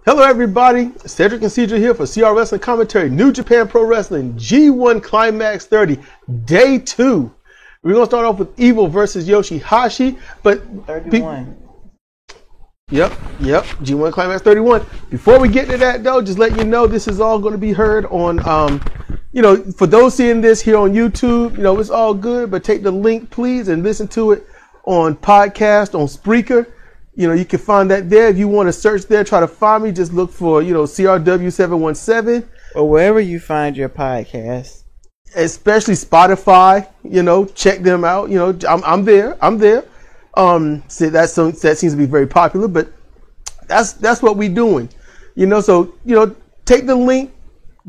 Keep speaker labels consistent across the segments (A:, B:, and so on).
A: Hello, everybody. Cedric and Cedric here for CR Wrestling Commentary, New Japan Pro Wrestling, G1 Climax 30, Day 2. We're going to start off with Evil versus Yoshihashi, but
B: 31.
A: Yep, G1 Climax 31. Before we get to that, though, just let you know this is all going to be heard on, for those seeing this here on YouTube, it's all good, but take the link, please, and listen to it on podcast, on Spreaker. You can find that there. If you want to search there, try to find me, just look for, CRW717.
B: Or wherever you find your podcast.
A: Especially Spotify, check them out. I'm there. So that seems to be very popular, but that's what we're doing. So, take the link,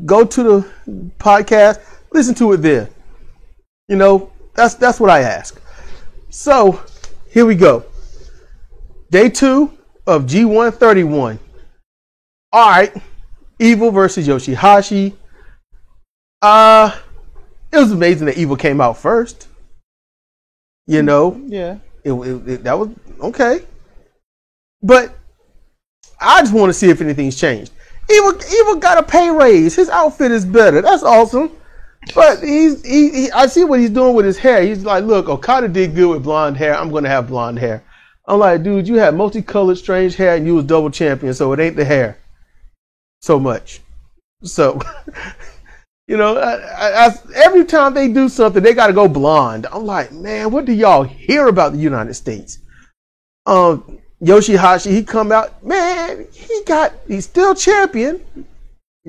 A: go to the podcast, listen to it there. That's what I ask. So, here we go. Day 2 of G1 31. All right, Evil versus Yoshihashi. It was amazing that Evil came out first.
B: Yeah.
A: That was okay. But I just want to see if anything's changed. Evil got a pay raise. His outfit is better. That's awesome. But I see what he's doing with his hair. He's like, look, Okada did good with blonde hair. I'm going to have blonde hair. I'm like, dude, you had multicolored strange hair and you was double champion, so it ain't the hair so much. So, every time they do something, they got to go blonde. I'm like, man, what do y'all hear about the United States? Yoshihashi, he come out, man, he's still champion.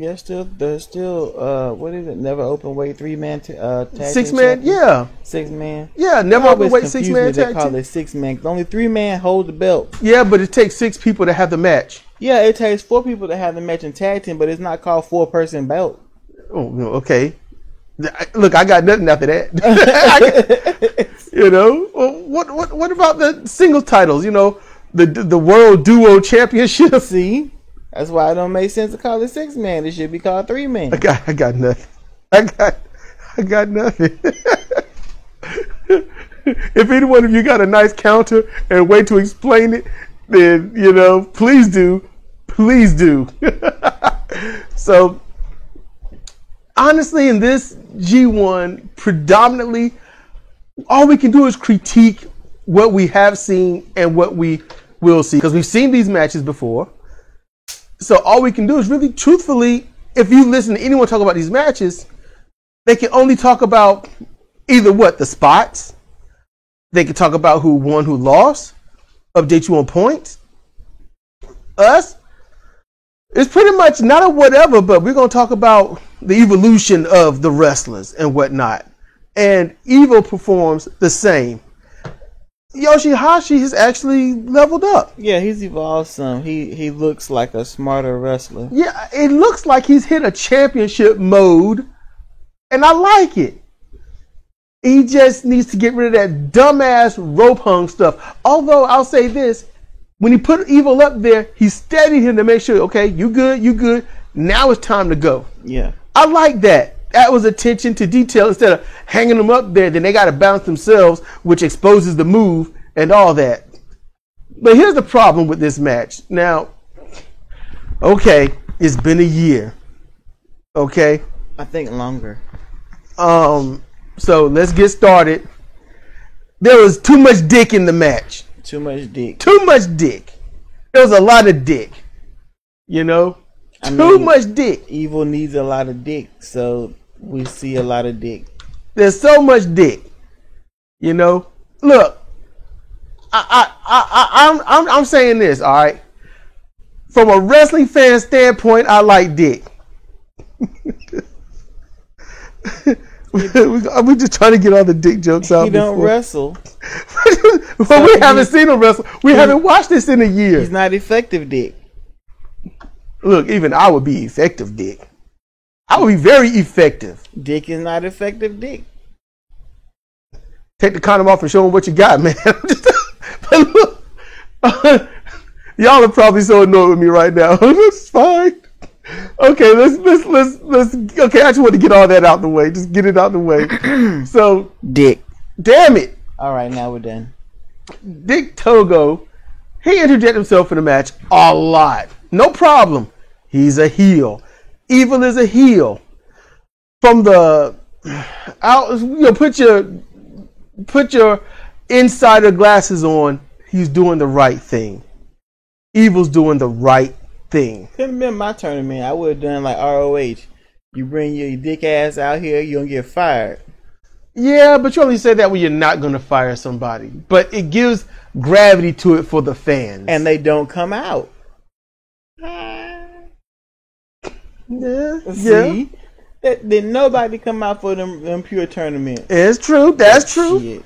B: Yeah, there's still what is it? Never open weight 3-man tag
A: 6-man, yeah.
B: 6-man.
A: Yeah, never open weight 6-man tag.
B: They call it 6-man. Only 3-man hold the belt.
A: Yeah, but it takes 6 people to have the match.
B: Yeah, it takes 4 people to have the match in tag team, but it's not called 4-person belt.
A: Oh, okay. Look, I got nothing after that. What about the single titles? The World Duo Championship.
B: See? That's why it don't make sense to call it 6-man. It should be called 3-man.
A: I got nothing. I got nothing. If any one of you got a nice counter and a way to explain it, then please do. Please do. So honestly, in this G1, predominantly, all we can do is critique what we have seen and what we will see, because we've seen these matches before. So all we can do is really, truthfully, if you listen to anyone talk about these matches, they can only talk about either the spots. They can talk about who won, who lost, update you on points. Us, it's pretty much not a whatever, but we're going to talk about the evolution of the wrestlers and whatnot. And Evil performs the same. Yoshihashi has actually leveled up.
B: Yeah, he's evolved some. He looks like a smarter wrestler.
A: Yeah, it looks like he's hit a championship mode, and I like it. He just needs to get rid of that dumbass rope hung stuff. Although I'll say this, when he put Evil up there, he steadied him to make sure, okay, you good. Now it's time to go.
B: Yeah.
A: I like that. That was attention to detail. Instead of hanging them up there, then they got to bounce themselves, which exposes the move and all that. But here's the problem with this match. Now, okay, it's been a year. Okay?
B: I think longer.
A: So let's get started. There was too much dick in the match.
B: Too much dick.
A: Too much dick. There was a lot of dick. Too much dick.
B: Evil needs a lot of dick, so we see a lot of dick.
A: There's so much dick. Look, I'm saying this, all right. From a wrestling fan standpoint, I like dick. We're just trying to get all the dick jokes out.
B: He don't wrestle.
A: Well, we haven't seen him wrestle. We haven't watched this in a year.
B: He's not effective dick.
A: Look, even I would be effective dick. I would be very effective.
B: Dick is not effective dick.
A: Take the condom off and show them what you got, man. But look, y'all are probably so annoyed with me right now. It's fine. Okay, let's. Okay, I just want to get all that out the way. Just get it out the way. So,
B: dick.
A: Damn it.
B: All right, now we're done.
A: Dick Togo, he interjected himself in the match a lot. No problem. He's a heel. Evil is a heel. From the out, put your insider glasses on. He's doing the right thing. Evil's doing the right thing.
B: Couldn't have been my tournament. I would have done like ROH. You bring your dick ass out here, you're gonna get fired.
A: Yeah, but you only say that when you're not gonna fire somebody. But it gives gravity to it for the fans.
B: And they don't come out.
A: Yeah.
B: See? Did nobody come out for them pure tournaments?
A: It's true. That's true.
B: Shit.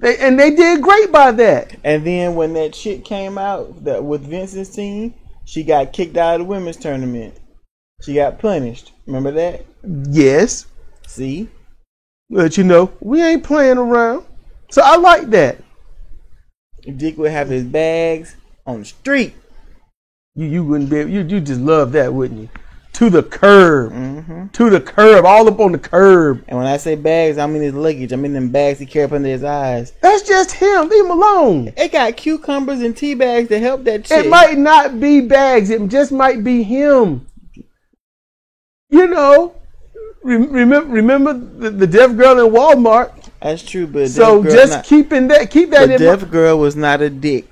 A: They did great by that.
B: And then when that shit came out with Vince's team, she got kicked out of the women's tournament. She got punished. Remember that?
A: Yes.
B: See?
A: But we ain't playing around. So I like that.
B: Dick would have his bags on the street.
A: You wouldn't be able, you just love that, wouldn't you? To the curb.
B: Mm-hmm.
A: To the curb. All up on the curb.
B: And when I say bags, I mean his luggage. I mean them bags he carry up under his eyes.
A: That's just him. Leave him alone.
B: It got cucumbers and tea bags to help that shit.
A: It might not be bags. It just might be him. Remember the deaf girl in Walmart.
B: That's true, but
A: so just keep that in mind.
B: Deaf girl was not a dick.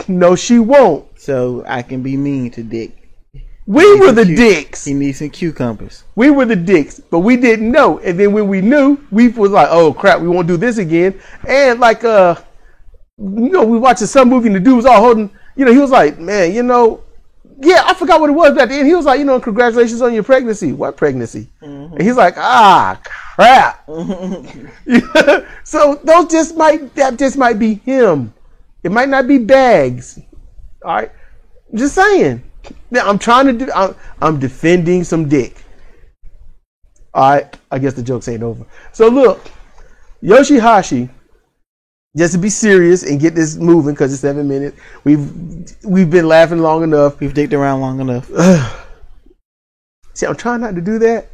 A: No, she won't.
B: So I can be mean to Dick.
A: We were the dicks.
B: He needs some cucumbers.
A: We were the dicks, but we didn't know. And then when we knew, we was like, "Oh crap, we won't do this again." And like, we watching some movie and the dude was all holding. He was like, "Man, yeah, I forgot what it was." But at the end, he was like, "Congratulations on your pregnancy." What pregnancy? Mm-hmm. And he's like, "Ah, crap." So that just might be him. It might not be bags. All right, just saying. Now I'm defending some dick. All right, I guess the jokes ain't over. So look, Yoshihashi, just to be serious and get this moving because it's 7 minutes. We've been laughing long enough.
B: We've dicked around long enough.
A: See, I'm trying not to do that.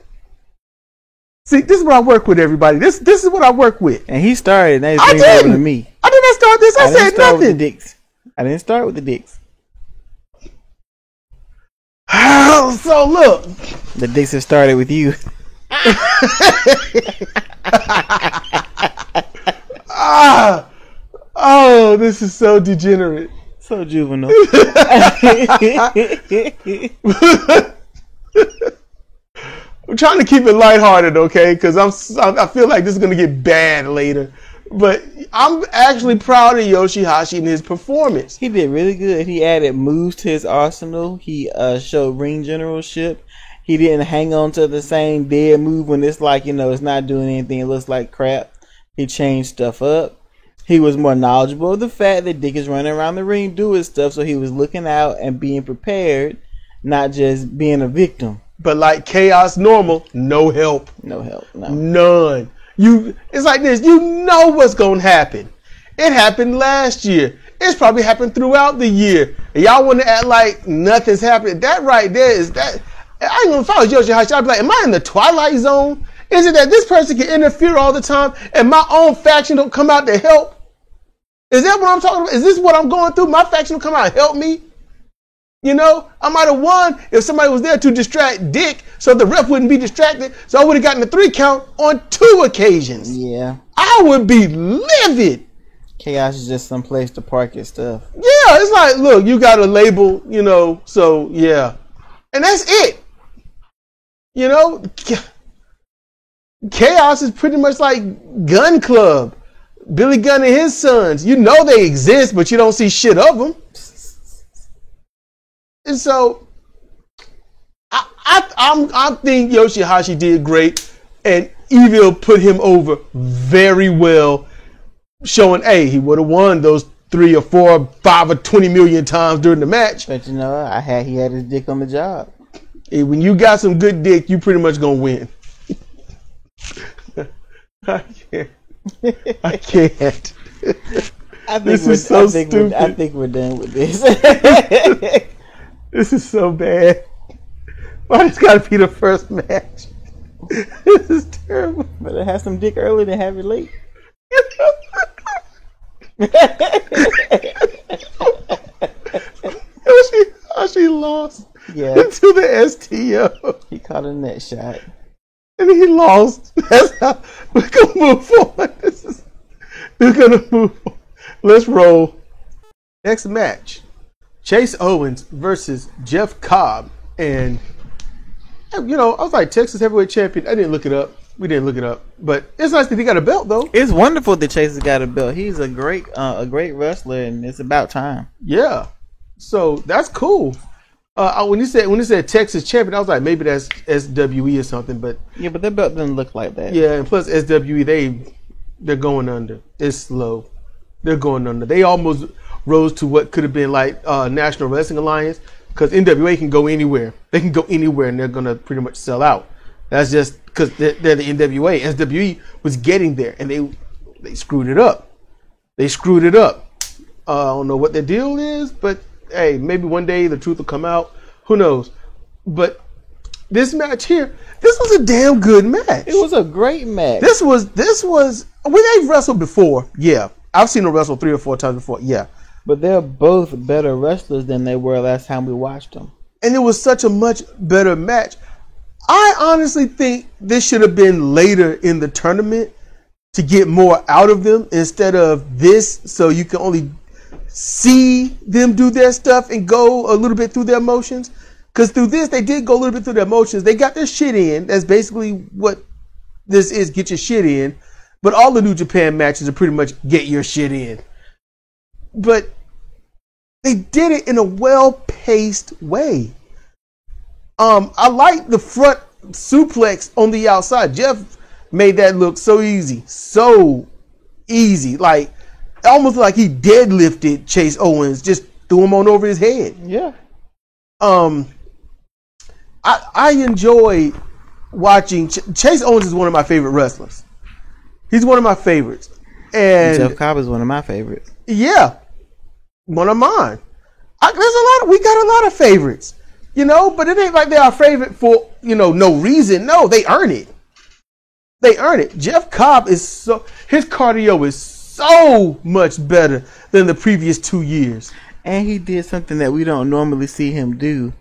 A: See, this is what I work with, everybody. This is what I work with.
B: And he started. Now he's
A: I didn't.
B: over to me.
A: I didn't start this. I said nothing.
B: With the dicks. I didn't start with the dicks.
A: So look,
B: the dicks have started with you.
A: Oh, this is so degenerate.
B: So juvenile.
A: I'm trying to keep it lighthearted, okay? Because I feel like this is gonna get bad later. But I'm actually proud of Yoshihashi and his performance.
B: He did really good. He added moves to his arsenal. He showed ring generalship. He didn't hang on to the same dead move when it's like, it's not doing anything. It looks like crap. He changed stuff up. He was more knowledgeable of the fact that Dick is running around the ring doing stuff. So he was looking out and being prepared, not just being a victim.
A: But like Chaos Normal, no help.
B: No help. No.
A: None. It's like this. You know what's going to happen. It happened last year. It's probably happened throughout the year. And y'all want to act like nothing's happening. That right there is that. I ain't going to follow Yoshihashi. I'd be like, am I in the Twilight Zone? Is it that this person can interfere all the time and my own faction don't come out to help? Is that what I'm talking about? Is this what I'm going through? My faction will come out and help me? I might have won if somebody was there to distract Dick so the ref wouldn't be distracted. So I would have gotten the 3 count on 2 occasions.
B: Yeah.
A: I would be livid.
B: Chaos is just some place to park your stuff.
A: Yeah, it's like, look, you got a label, so yeah. And that's it. Chaos is pretty much like Gun Club. Billy Gunn and his sons. They exist, but you don't see shit of them. And so, I think Yoshihashi did great, and Evil put him over very well, showing, hey, he would have won those 3 or 4 or 5 or 20 million times during the match.
B: But he had his dick on the job.
A: Hey, when you got some good dick, you pretty much gonna win. I can't. This is so stupid.
B: I think we're done with this.
A: This is so bad. Why it's gotta be the first match? This is terrible.
B: Better have some dick early than have it late.
A: Gosh, he lost
B: Yeah,
A: to the STO.
B: he caught a net shot.
A: And he lost. That's how we're gonna move forward. We're gonna move forward. Let's roll. Next match. Chase Owens versus Jeff Cobb. And you know, I was like, Texas heavyweight champion. I didn't look it up. We didn't look it up. But it's nice that he got a belt though.
B: It's wonderful that Chase has got a belt. He's a great wrestler, and it's about time.
A: Yeah. So that's cool. When you said Texas champion, I was like, maybe that's SWE or something, but
B: Yeah, but that belt doesn't look like that.
A: yeah, and plus SWE, they're going under. It's slow. They're going under. They almost rose to what could have been like National Wrestling Alliance, because NWA can go anywhere. They can go anywhere, and they're gonna pretty much sell out. That's just because they're the NWA. SWE was getting there, and they screwed it up. They screwed it up. I don't know what their deal is, but hey, maybe one day the truth will come out. Who knows? But this match here, this was a damn good match.
B: It was a great match.
A: This was they've wrestled before. Yeah. I've seen them wrestle 3 or 4 times before. Yeah.
B: But they're both better wrestlers than they were last time we watched them.
A: And it was such a much better match. I honestly think this should have been later in the tournament to get more out of them instead of this, so you can only see them do their stuff and go a little bit through their motions. Because through this, they did go a little bit through their motions. They got their shit in. That's basically what this is, get your shit in. But all the New Japan matches are pretty much get your shit in. But they did it in a well-paced way. I like the front suplex on the outside. Jeff made that look so easy. So easy. Like, almost like he deadlifted Chase Owens, just threw him on over his head.
B: Yeah.
A: I enjoy watching. Chase Owens is one of my favorite wrestlers. He's one of my favorites. And
B: Jeff Cobb is one of my favorites.
A: Yeah. One of mine. We got a lot of favorites. You know, but it ain't like they're our favorite for, no reason. No, they earn it. They earn it. Jeff Cobb his cardio is so much better than the previous 2 years.
B: And he did something that we don't normally see him do.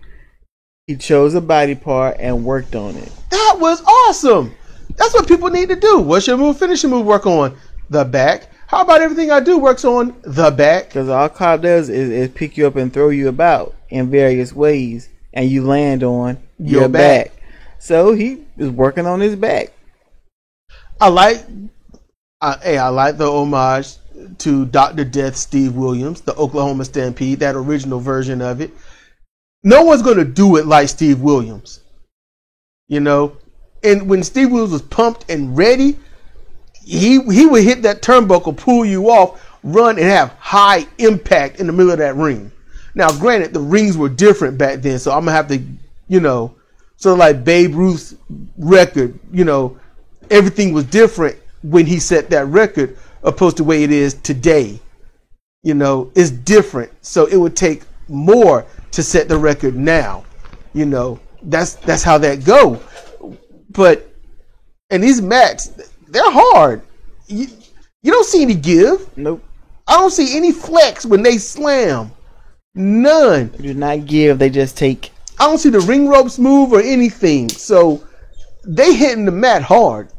B: He chose a body part and worked on it.
A: That was awesome. That's what people need to do. What's your move? Finish your move. Work on the back. How about everything I do works on the back?
B: Because all Cobb does is pick you up and throw you about in various ways. And you land on your back. So he is working on his back.
A: I like the homage to Dr. Death Steve Williams, the Oklahoma Stampede, that original version of it. No one's going to do it like Steve Williams. And when Steve Williams was pumped and ready, he would hit that turnbuckle, pull you off, run, and have high impact in the middle of that ring. Now, granted, the rings were different back then, so I'm going to have to, sort of like Babe Ruth's record, everything was different when he set that record opposed to the way it is today. It's different. So it would take more to set the record now. That's how that go. But, and these matches, they're hard. You don't see any give.
B: Nope.
A: I don't see any flex when they slam. None.
B: They do not give, they just take.
A: I don't see the ring ropes move or anything. So they hitting the mat hard.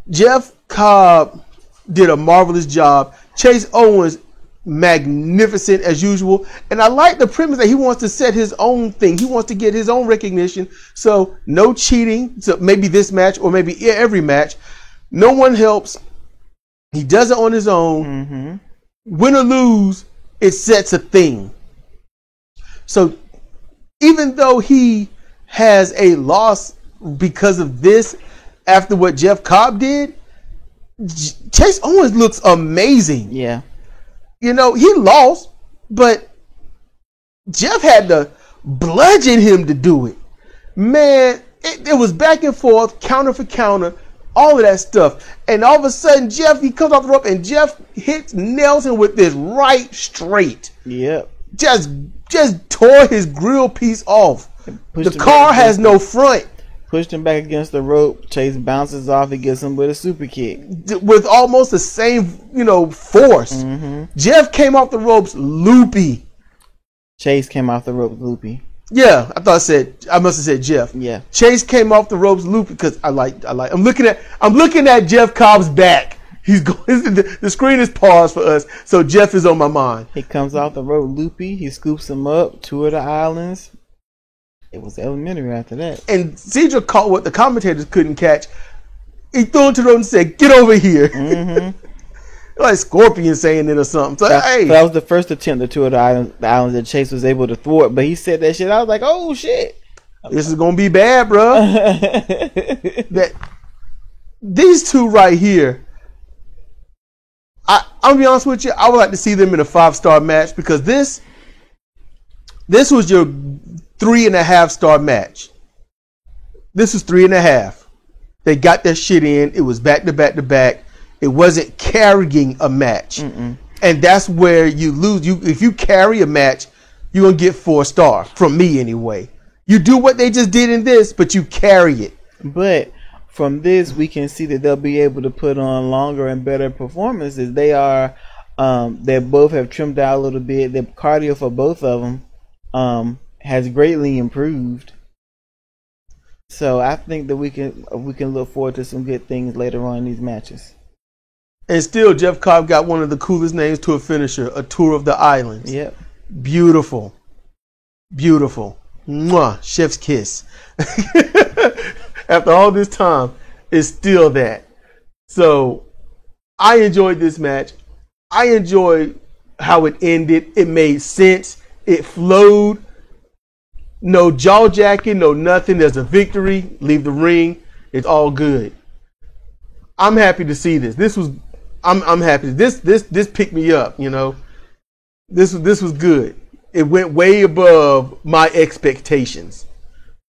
A: Jeff Cobb did a marvelous job. Chase Owens, magnificent as usual. And I like the premise that he wants to set his own thing. He wants to get his own recognition. So no cheating. So maybe this match or maybe every match. No one helps. He does it on his own.
B: Mm-hmm.
A: Win or lose, it sets a thing. So even though he has a loss because of this after what Jeff Cobb did, Chase Owens looks amazing.
B: Yeah.
A: He lost, but Jeff had to bludgeon him to do it. Man, it was back and forth, counter for counter, all of that stuff. And all of a sudden, he comes off the rope and Jeff nails him with this right straight.
B: Yep.
A: Just tore his grill piece off. The car has no front.
B: Pushed him back against the rope. Chase bounces off. He gets him with a super kick.
A: With almost the same, force.
B: Mm-hmm.
A: Jeff came off the ropes loopy.
B: Chase came off the rope loopy.
A: Yeah, I must have said Jeff.
B: Yeah.
A: Chase came off the ropes loopy because I'm looking at Jeff Cobb's back. He's going. The screen is paused for us, so Jeff is on my mind.
B: He comes off the rope loopy. He scoops him up. Tour the islands. It was elementary after that.
A: And Cedric caught what the commentators couldn't catch. He threw it to them and said, "Get over here."
B: Mm-hmm.
A: Like Scorpion saying it or something. So, hey.
B: That was the first attempt to tour the islands that Chase was able to thwart. But he said that shit. I was like, oh shit,
A: this is gonna be bad, bro. That these two right here. I'll be honest with you. I would like to see them in a 5-star match because this was your 3.5-star match. This is 3.5. They got that shit in. It was back to back to back. It wasn't carrying a match.
B: Mm-mm.
A: And that's where you lose. If you carry a match, you're going to get 4-star. From me, anyway. You do what they just did in this, but you carry it.
B: But from this, we can see that they'll be able to put on longer and better performances. They both have trimmed out a little bit. The cardio for both of them has greatly improved. So I think that we can look forward to some good things later on in these matches.
A: And still, Jeff Cobb got one of the coolest names to a finisher, a tour of the islands.
B: Yep.
A: Beautiful. Beautiful. Mwah. Chef's kiss. After all this time, it's still that. So, I enjoyed this match. I enjoyed how it ended. It made sense. It flowed. No jaw jacking, no nothing. There's a victory. Leave the ring. It's all good. I'm happy to see this. I'm happy. This picked me up, you know. This was good. It went way above my expectations.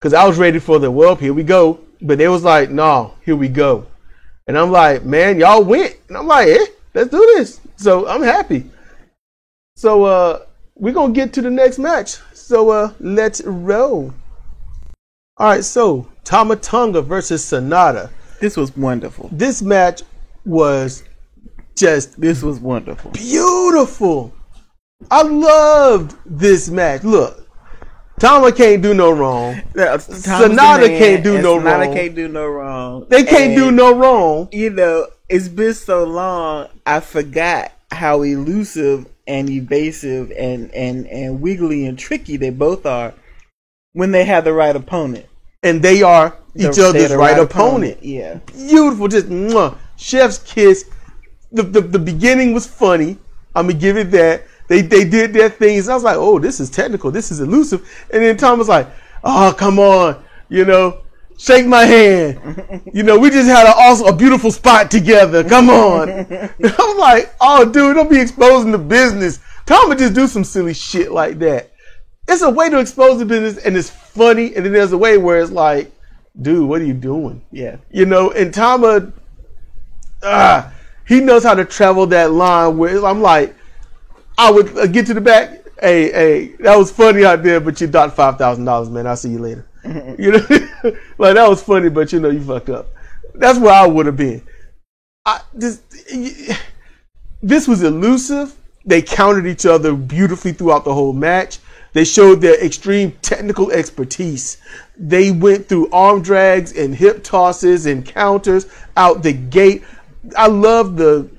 A: Because I was ready for here we go. But they was like, no, here we go. And I'm like, man, y'all went. And I'm like, let's do this. So I'm happy. So we're going to get to the next match. So let's roll. All right, so Tama Tonga versus Sonata.
B: This was wonderful.
A: This match was
B: this was wonderful.
A: Beautiful. I loved this match. Look. Tama can't do no wrong. Sonata can't do no wrong.
B: Sonata can't do no wrong.
A: They can't do no wrong.
B: You know, it's been so long, I forgot how elusive and evasive and wiggly and tricky they both are when they have the right opponent.
A: And they are each other's right opponent.
B: Yeah.
A: Beautiful. Just chef's kiss. The beginning was funny. I'm going to give it that. They did their things. I was like, oh, this is technical. This is elusive. And then Tom was like, oh, come on. You know, shake my hand. You know, we just had a beautiful spot together. Come on. I'm like, oh, dude, don't be exposing the business. Tom would just do some silly shit like that. It's a way to expose the business, and it's funny. And then there's a way where it's like, dude, what are you doing?
B: Yeah.
A: You know, and Tama, he knows how to travel that line where I'm like, I would get to the back. Hey, that was funny out there, but you docked $5,000, man. I'll see you later. You know, like that was funny, but you know you fucked up. That's where I would have been. This was elusive. They countered each other beautifully throughout the whole match. They showed their extreme technical expertise. They went through arm drags and hip tosses and counters out the gate. I love the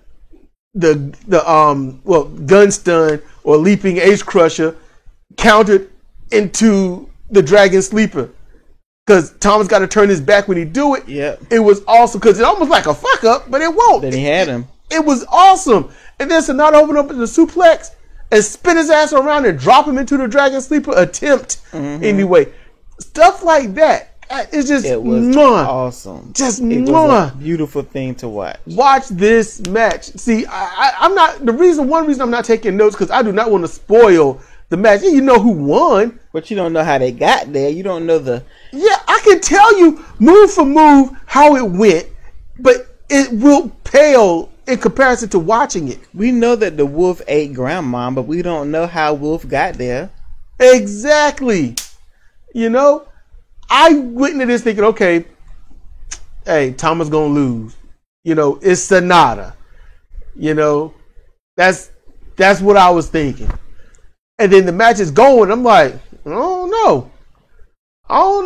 A: gun stun or leaping ace crusher countered into the dragon sleeper because Thomas got to turn his back when he do it.
B: Yeah,
A: it was awesome because it almost like a fuck up, but it won't.
B: Then he had him.
A: It was awesome, and then Sonata opened up in the suplex and spin his ass around and drop him into the dragon sleeper attempt. Anyway, stuff like that. It's just
B: awesome.
A: Just
B: it was a beautiful thing to watch.
A: Watch this match. See, I'm not one reason I'm not taking notes because I do not want to spoil the match. You know who won,
B: but you don't know how they got there. You don't know
A: Yeah, I can tell you move for move how it went, but it will pale in comparison to watching it.
B: We know that the wolf ate grandma, but we don't know how Wolf got there.
A: Exactly. You know. I went into this thinking, okay, hey, Tama's gonna lose. You know, it's Sonata. You know, that's what I was thinking. and then the match is going. I'm like, I don't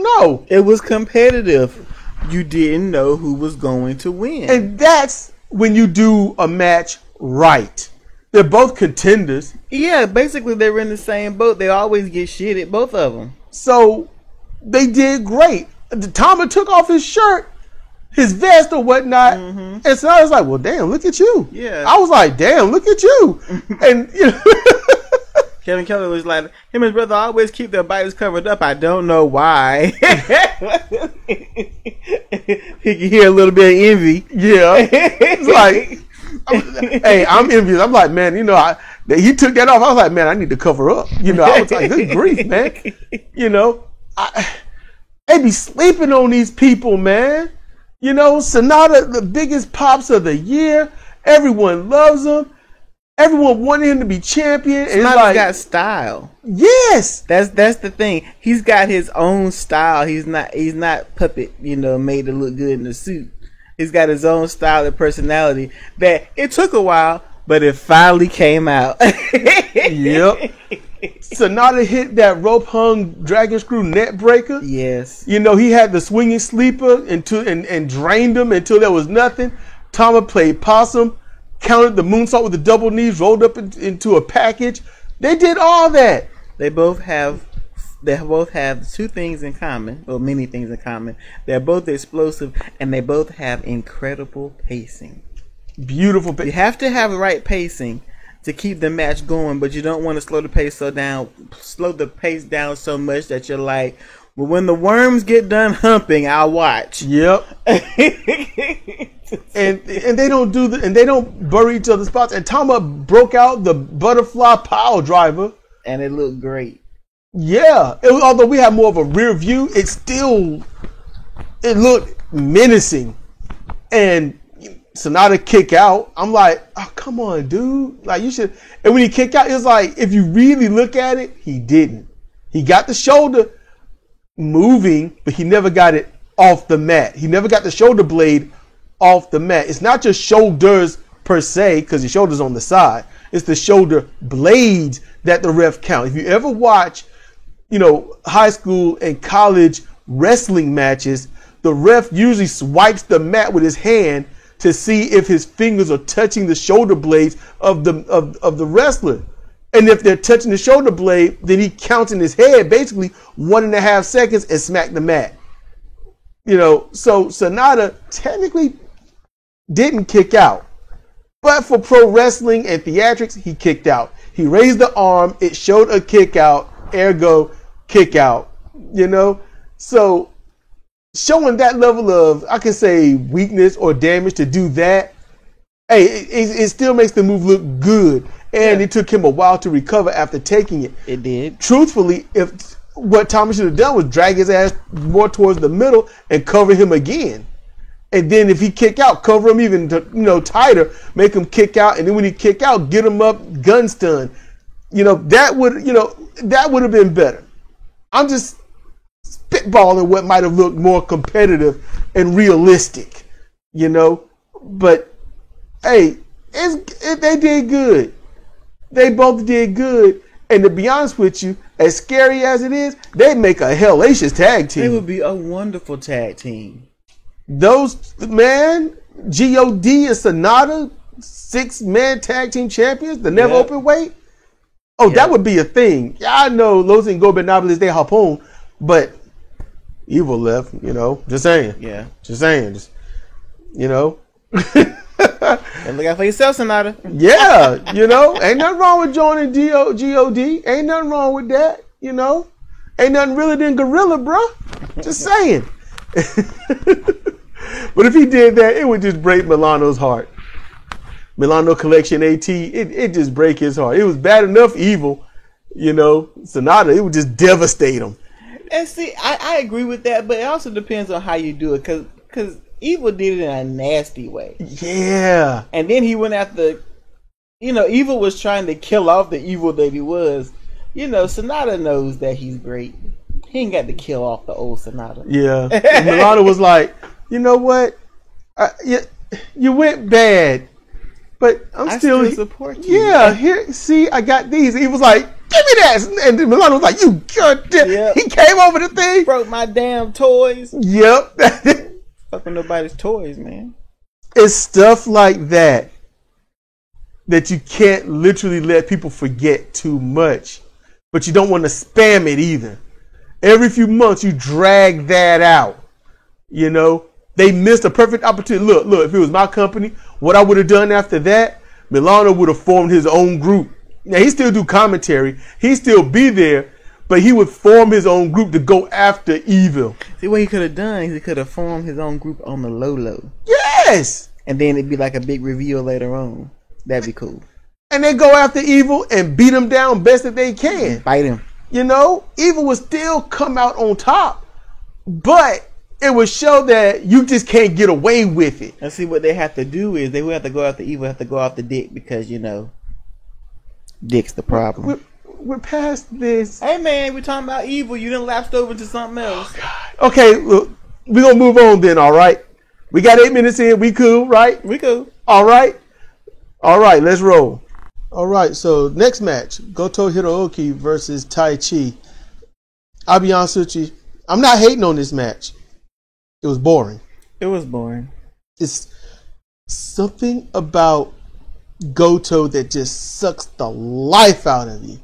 A: know.
B: It was competitive. You didn't know who was going to win.
A: And that's when you do a match right. They're both contenders.
B: Yeah, basically they were in the same boat. They always get shit at both of them.
A: So they did great. Tama took off his shirt, his vest or whatnot, and so I was like, well, damn, look at you.
B: Yeah.
A: I was like, damn, look at you. And you know,
B: Kevin Kelly was like, him and his brother always keep their bodies covered up. I don't know why. He can hear a little bit of envy.
A: yeah. It's like, hey, I'm envious. I'm like, man, you know, he took that off. I was like, man, I need to cover up. You know, I was like, good grief, man. You know, they be sleeping on these people, man. You know, Sonata, the biggest pops of the year. Everyone loves him. Everyone wanted him to be champion. And
B: Sonata's
A: like,
B: got style.
A: Yes.
B: That's the thing. He's got his own style. He's not puppet, you know, made to look good in a suit. He's got his own style and personality that it took a while, but it finally came out.
A: Yep. Sonata hit that rope hung dragon screw net breaker.
B: Yes.
A: You know, he had the swinging sleeper and drained him until there was nothing. Tama played possum, countered the moonsault with the double knees, rolled up into a package. They did all that.
B: They both have two things in common, or many things in common. They're both explosive, and they both have incredible pacing.
A: Beautiful
B: You have to have the right pacing to keep the match going, but you don't want to slow the pace down so much that you're like, well, when the worms get done humping, I'll watch.
A: Yep. and they don't bury each other's spots. And Tama broke out the butterfly pile driver,
B: and it looked great.
A: Yeah, although we have more of a rear view, it looked menacing. And Sonata kick out. I'm like, oh, come on, dude. Like, you should. And when he kicked out, it's like, if you really look at it, he didn't. He got the shoulder moving, but he never got it off the mat. He never got the shoulder blade off the mat. It's not just shoulders per se, because your shoulder's on the side. It's the shoulder blades that the ref count. If you ever watch, you know, high school and college wrestling matches, the ref usually swipes the mat with his hand to see if his fingers are touching the shoulder blades of the wrestler. And if they're touching the shoulder blade, then he counts in his head basically 1.5 seconds and smack the mat. You know, so Sonata technically didn't kick out. But for pro wrestling and theatrics, he kicked out. He raised the arm, it showed a kick out, ergo kick out. You know? So showing that level of, I can say, weakness or damage to do that, hey, it still makes the move look good. And it took him a while to recover after taking it.
B: It did.
A: Truthfully, if what Thomas should have done was drag his ass more towards the middle and cover him again. And then if he kick out, cover him even tighter, make him kick out, and then when he kick out, get him up gun stun. That would have been better. I'm just spitballing what might have looked more competitive and realistic, But hey, they did good. They both did good. And to be honest with you, as scary as it is, they make a hellacious tag team.
B: They would be a wonderful tag team.
A: Those, man, G.O.D. and Sonata, 6-man tag team champions, the never open weight. Oh, that would be a thing. Yeah, I know Los Ingobernables de Japón, but Evil left, just saying.
B: Yeah.
A: Just saying.
B: And look out for yourself, Sonata.
A: Yeah, ain't nothing wrong with joining G.O.D. Ain't nothing wrong with that, Ain't nothing realer than Gorilla, bro. Just saying. But if he did that, it would just break Milano's heart. Milano Collection AT, it just break his heart. It was bad enough Evil, Sonata, it would just devastate him.
B: And see, I agree with that, but it also depends on how you do it, because Evil did it in a nasty way.
A: Yeah.
B: And then he went after, Evil was trying to kill off the Evil that he was. Sonata knows that he's great. He ain't got to kill off the old Sonata.
A: Yeah. Milano was like, you know what? You went bad, but I still
B: support you.
A: Yeah, here, see, I got these. He was like, Give me that. And Milano was like, you goddamn.
B: Yep.
A: He came over the thing.
B: Broke my damn toys.
A: Yep.
B: Fucking nobody's toys, man.
A: It's stuff like that you can't literally let people forget too much. But you don't want to spam it either. Every few months you drag that out. You know? They missed a perfect opportunity. Look, if it was my company, what I would have done after that, Milano would have formed his own group. Now, he still do commentary. He'd still be there, but he would form his own group to go after Evil.
B: See, what he could have done is he could have formed his own group on the low.
A: Yes!
B: And then it'd be like a big reveal later on. That'd be cool.
A: And they go after Evil and beat him down best that they can.
B: Fight him.
A: You know, Evil would still come out on top, but it would show that you just can't get away with it.
B: And see, what they have to do is they would have to go after Evil, have to go after Dick because, you know, Dick's the problem.
A: We're past this.
B: Hey, man, we're talking about Evil. You done lapsed over to something else.
A: Okay, look, we're going to move on then, all right? We got 8 minutes in. We cool, right?
B: We cool.
A: All right. All right, let's roll. All right, so next match, Goto Hirooki versus Tai Chi. I'll be honest with you, I'm not hating on this match. It was boring.
B: It was boring.
A: It's something about Goto that just sucks the life out of you.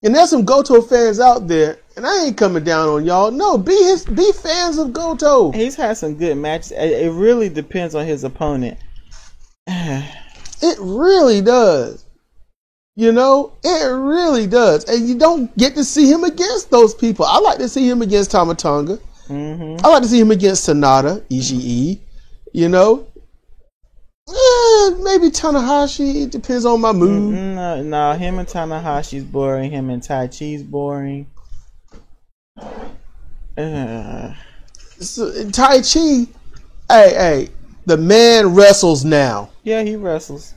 A: And there's some Goto fans out there, and I ain't coming down on y'all. No, be fans of Goto.
B: He's had some good matches. It really depends on his opponent.
A: It really does. You know, it really does. And you don't get to see him against those people. I like to see him against Tama Tonga. I like to see him against Sonata, Ishii. You know, maybe Tanahashi. It depends on my mood.
B: No, him and Tanahashi's boring. Him and Tai Chi's boring.
A: So, Tai Chi, hey, the man wrestles now.
B: Yeah, he wrestles.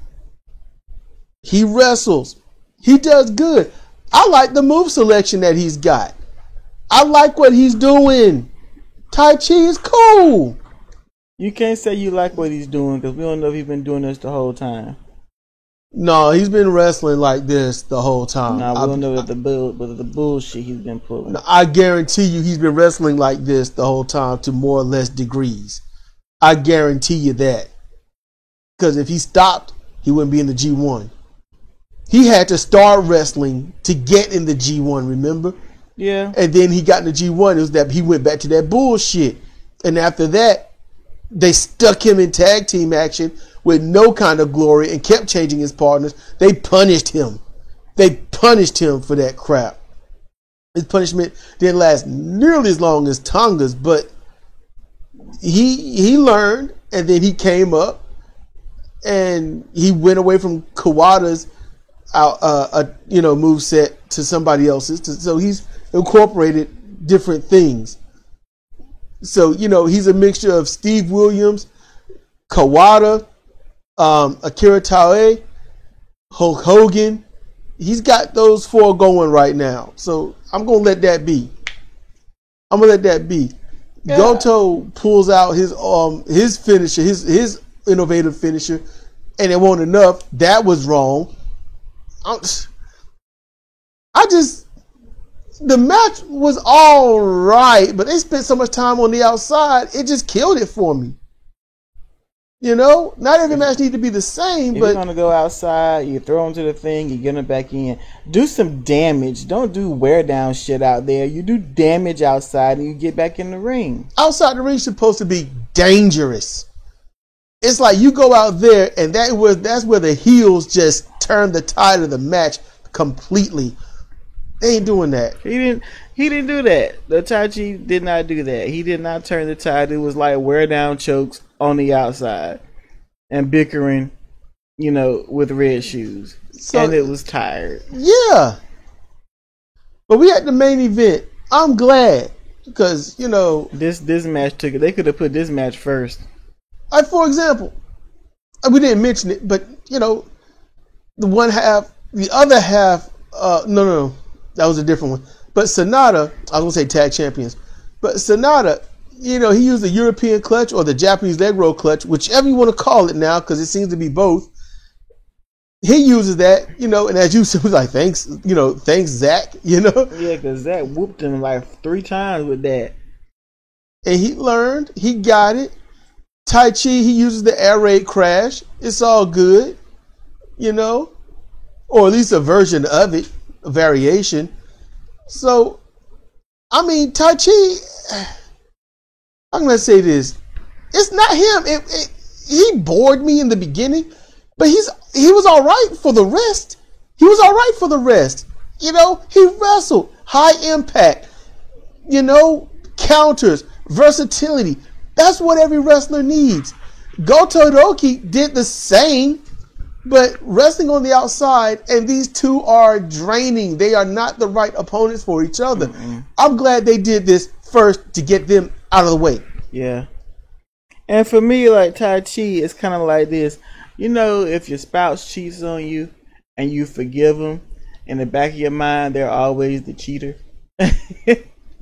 A: He wrestles. He does good. I like the move selection that he's got. I like what he's doing. Tai Chi is cool.
B: You can't say you like what he's doing because we don't know if he's been doing this the whole time.
A: No, he's been wrestling like this the whole time.
B: No, we don't know that the bullshit he's been pulling.
A: I guarantee you he's been wrestling like this the whole time to more or less degrees. I guarantee you that. Because if he stopped, he wouldn't be in the G1. He had to start wrestling to get in the G1, remember?
B: Yeah.
A: And then he got in the G1. It was that he went back to that bullshit. And after that, they stuck him in tag team action with no kind of glory and kept changing his partners. They punished him. They punished him for that crap. His punishment didn't last nearly as long as Tonga's, but he learned, and then he came up and he went away from Kawada's moveset to somebody else's. So he's incorporated different things. So, you know, he's a mixture of Steve Williams, Kawada, Akira Taue, Hulk Hogan. He's got those four going right now. So I'm going to let that be. Yeah. Goto pulls out his finisher, his innovative finisher, and it wasn't enough. That was wrong. The match was all right, but they spent so much time on the outside, it just killed it for me. You know, not every match needs to be the same.
B: If
A: but
B: you're gonna go outside, you throw them to the thing, you get them back in. Do some damage. Don't do wear down shit out there. You do damage outside, and you get back in the ring.
A: Outside the ring is supposed to be dangerous. It's like you go out there, and that's where the heels just turn the tide of the match completely. They ain't doing that.
B: He didn't do that. The Tai Chi did not do that. He did not turn the tide. It was like wear down chokes on the outside and bickering, you know, with red shoes. So, and it was tired.
A: Yeah. But we had the main event. I'm glad because, you know,
B: this match took it. They could have put this match first.
A: Like, for example, we didn't mention it, but, you know, the other half, no, that was a different one. But Sonata, I was going to say tag champions, but Sonata, you know, he used the European clutch or the Japanese leg roll clutch, whichever you want to call it now, because it seems to be both. he uses that, and as you said, was like, thanks, thanks, Zach,
B: Yeah, because Zach whooped him like 3 times with that.
A: And he learned, he got it. Tai Chi, he uses the air raid crash. It's all good, or at least a version of it, a variation. So, I mean, Tai Chi, I'm going to say this. It's not him. He bored me in the beginning, but he was all right for the rest. He wrestled, high impact, counters, versatility. That's what every wrestler needs. Goto Todoroki did the same, but wrestling on the outside, and these two are draining. They are not the right opponents for each other. Mm-mm. I'm glad they did this first to get them out of the way.
B: Yeah. And for me, like Tai Chi, it's kind of like this. If your spouse cheats on you and you forgive them, in the back of your mind, they're always the cheater.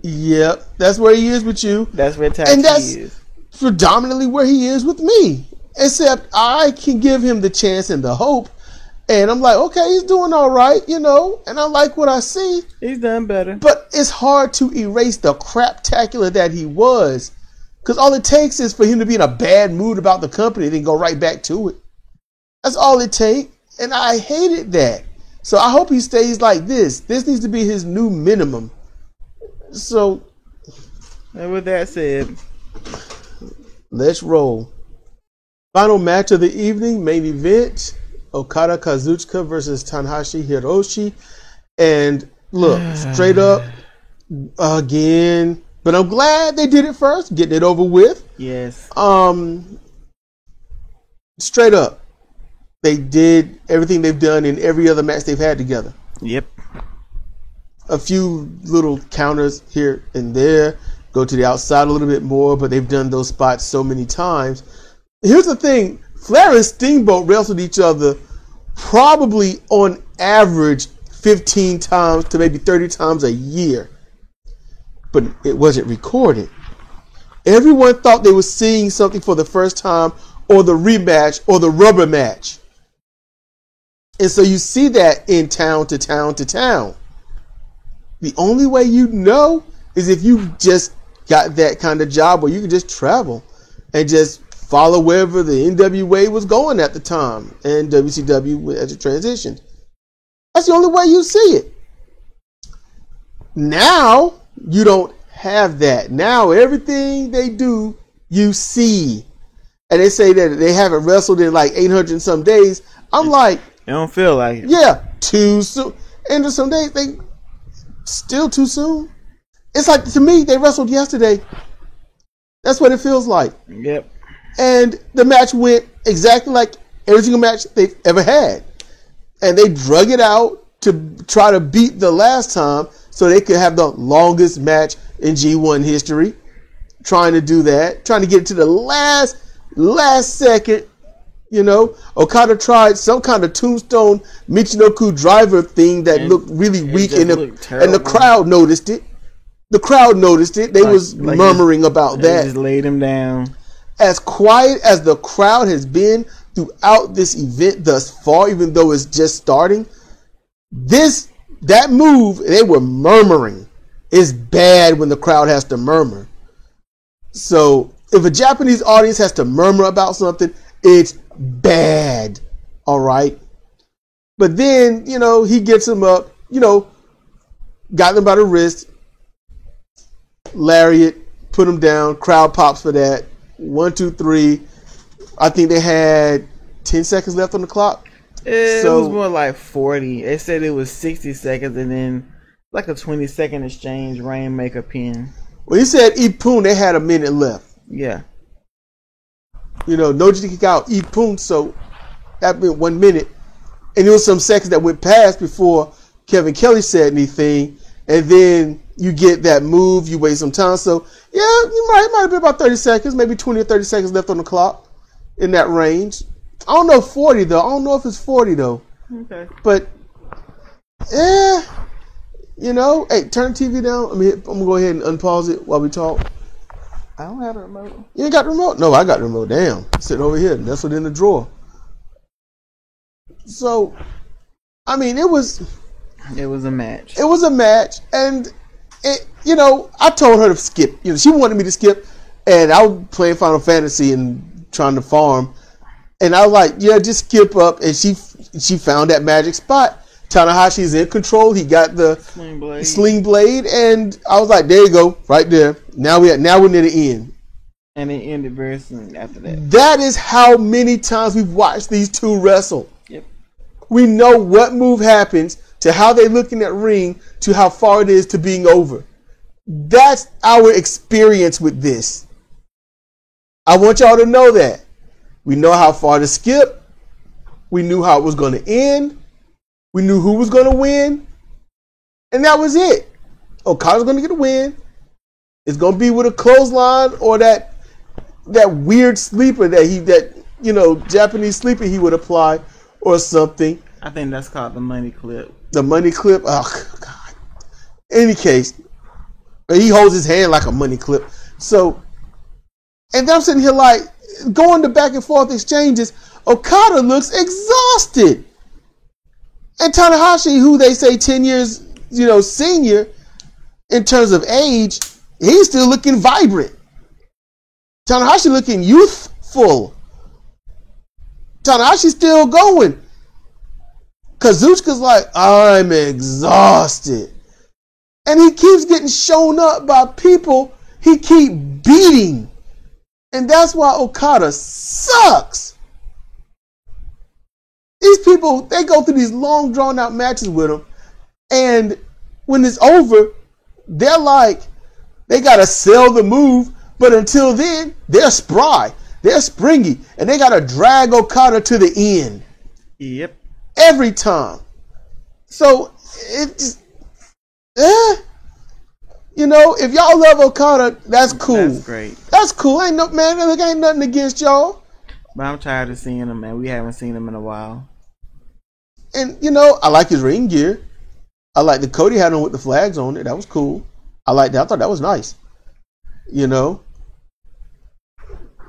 A: Yep, that's where he is with you.
B: That's where Tai Chi is.
A: Predominantly where he is with me. Except I can give him the chance and the hope. And I'm like, okay, he's doing all right, and I like what I see.
B: He's done better.
A: But it's hard to erase the craptacular that he was. Because all it takes is for him to be in a bad mood about the company and then go right back to it. That's all it takes. And I hated that. So I hope he stays like this. This needs to be his new minimum. So,
B: and with that said,
A: let's roll. Final match of the evening, main event, Okada Kazuchika versus Tanahashi Hiroshi. And look, straight up, again, but I'm glad they did it first, getting it over with.
B: Yes.
A: Straight up, they did everything they've done in every other match they've had together.
B: Yep.
A: A few little counters here and there, go to the outside a little bit more, but they've done those spots so many times. Here's the thing, Flair and Steamboat wrestled each other probably on average 15 times to maybe 30 times a year. But it wasn't recorded. Everyone thought they were seeing something for the first time, or the rematch, or the rubber match. And so you see that in town to town to town. The only way you know is if you just got that kind of job where you can just travel and just follow wherever the NWA was going at the time and WCW as it transitioned. That's the only way you see it. Now, you don't have that. Now, everything they do, you see. And they say that they haven't wrestled in like 800 and some days. I'm like...
B: It don't feel like it.
A: Yeah, too soon. And there's some days they... Still too soon. It's like, to me, they wrestled yesterday. That's what it feels like.
B: Yep.
A: And the match went exactly like every single match they've ever had. And they drug it out to try to beat the last time so they could have the longest match in G1 history. Trying to do that. Trying to get it to the last second. Okada tried some kind of tombstone Michinoku driver thing that looked really weak, and the crowd noticed it. They was murmuring about that.
B: Just laid him down.
A: As quiet as the crowd has been throughout this event thus far, even though it's just starting, that move, they were murmuring. It's bad when the crowd has to murmur. So if a Japanese audience has to murmur about something, it's bad. All right. But then, he gets him up, got them by the wrist, lariat, put him down, crowd pops for that. 1, 2, 3. I think they had 10 seconds left on the clock.
B: It was more like 40. They said it was 60 seconds and then like a 20-second exchange, Rainmaker pin.
A: Well, he said Ippon, they had a minute left.
B: Yeah.
A: Noji kick out Ippon, so that meant 1 minute. And there was some seconds that went past before Kevin Kelly said anything. And then you get that move, you wait some time. So, yeah, it might have been about 30 seconds, maybe 20 or 30 seconds left on the clock in that range. I don't know 40, though. I don't know if it's 40, though.
B: Okay.
A: But, hey, turn the TV down. I'm going to go ahead and unpause it while we talk.
B: I don't have a remote.
A: You ain't got the remote? No, I got the remote. Damn. Sitting over here, nestled in the drawer. So, I mean, it was
B: a match.
A: It was a match, and I told her to skip. She wanted me to skip, and I was playing Final Fantasy and trying to farm, and I was like, "Yeah, just skip up." And she found that magic spot. Tanahashi's in control. He got the sling blade, and I was like, "There you go, right there." Now we're near the end.
B: And it ended very soon after that.
A: That is how many times we've watched these two wrestle.
B: Yep.
A: We know what move happens, to how they look in that ring, to how far it is to being over. That's our experience with this. I want y'all to know that. We know how far to skip. We knew how it was going to end. We knew who was going to win. And that was it. Okada's going to get a win. It's going to be with a clothesline or that weird sleeper Japanese sleeper he would apply or something.
B: I think that's called the money clip.
A: The money clip? Oh, God. In any case, he holds his hand like a money clip. So, and I'm sitting here like, going to back and forth exchanges, Okada looks exhausted. And Tanahashi, who they say 10 years, senior in terms of age, he's still looking vibrant. Tanahashi looking youthful. Tanahashi's still going. Kazuchika's like, I'm exhausted. And he keeps getting shown up by people he keep beating. And that's why Okada sucks. These people, they go through these long drawn out matches with him. And when it's over, they're like, they got to sell the move. But until then, they're spry. They're springy. And they got to drag Okada to the end.
B: Yep.
A: Every time. So, it just, if y'all love Okada, that's cool.
B: That's great.
A: That's cool. Ain't nothing against y'all.
B: But I'm tired of seeing him, man. We haven't seen him in a while.
A: And, I like his ring gear. I like the coat he had on with the flags on it. That was cool. I liked that. I thought that was nice.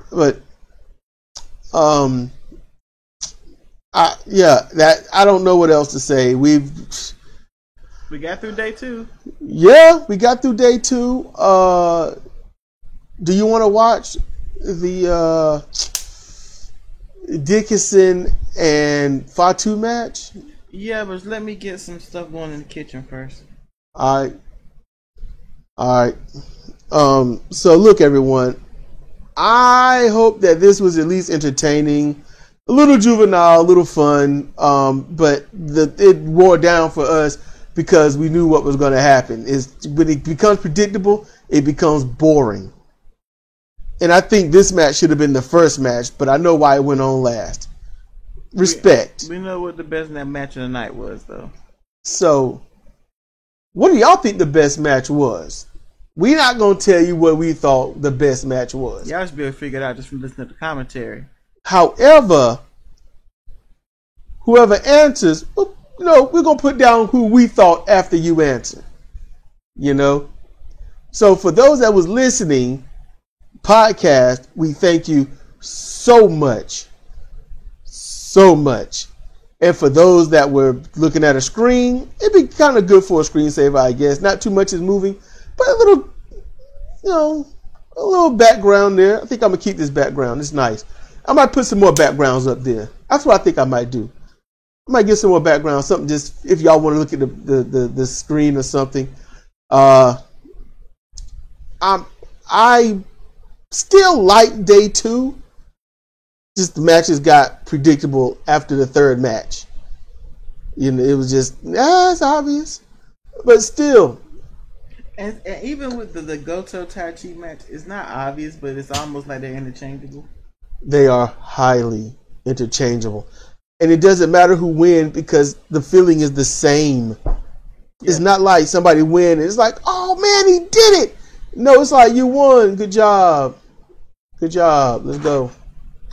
A: But, I don't know what else to say. We
B: got through day 2.
A: Yeah, we got through day 2. Do you want to watch the Dickinson and Fatu match?
B: Yeah, but let me get some stuff going in the kitchen first.
A: All right. So look, everyone. I hope that this was at least entertaining, a little juvenile, a little fun. But it wore down for us because we knew what was going to happen. When it becomes predictable, it becomes boring. And I think this match should have been the first match, but I know why it went on last. Respect.
B: We know what the best match of the night was, though.
A: So, what do y'all think the best match was? We're not going to tell you what we thought the best match was.
B: Y'all should be able to figure it out just from listening to the commentary.
A: However, whoever answers, we're going to put down who we thought after you answer. So, for those that was listening, podcast, we thank you so much. So much. And for those that were looking at a screen, it'd be kind of good for a screensaver, I guess. Not too much is moving, but a little background there. I think I'm going to keep this background. It's nice. I might put some more backgrounds up there. That's what I think I might do. I might get some more background, something just if y'all want to look at the screen or something. I still like day 2. Just the matches got predictable after the third match. It was just, it's obvious. But still.
B: And even with the Goto Taichi match, it's not obvious, but it's almost like they're interchangeable.
A: They are highly interchangeable. And it doesn't matter who wins because the feeling is the same. Yeah. It's not like somebody win and it's like, oh man, he did it. No, it's like, you won. Good job. Good job. Let's go.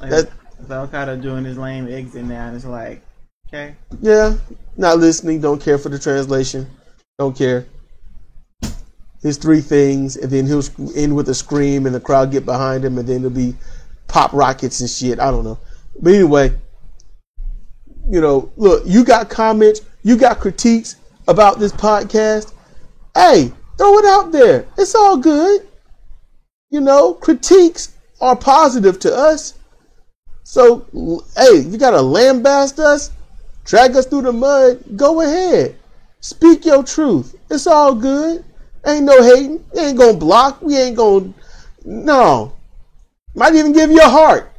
B: It's Okada doing his lame exit now, and it's like, okay.
A: Yeah, not listening, don't care for the translation. Don't care. His 3 things, and then he'll end with a scream, and the crowd get behind him, and then there'll be pop rockets and shit. I don't know. But anyway, look, you got comments, you got critiques about this podcast. Hey, throw it out there. It's all good. Critiques are positive to us. So, hey, you got to lambaste us, drag us through the mud, go ahead. Speak your truth. It's all good. Ain't no hating. We ain't going to block. We ain't going to, no. Might even give you a heart.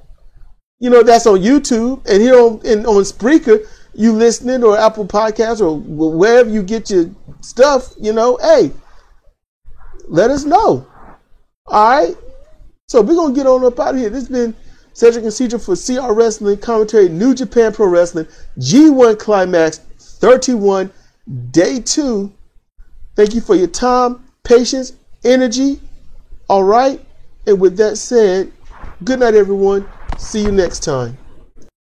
A: That's on YouTube. And here on Spreaker, you listening, or Apple Podcasts, or wherever you get your stuff, hey, let us know. All right? So we're going to get on up out of here. This has been Cedric and Cedric for CR Wrestling Commentary, New Japan Pro Wrestling, G1 Climax 31, Day 2. Thank you for your time, patience, energy. All right? And with that said, good night, everyone. See you next time.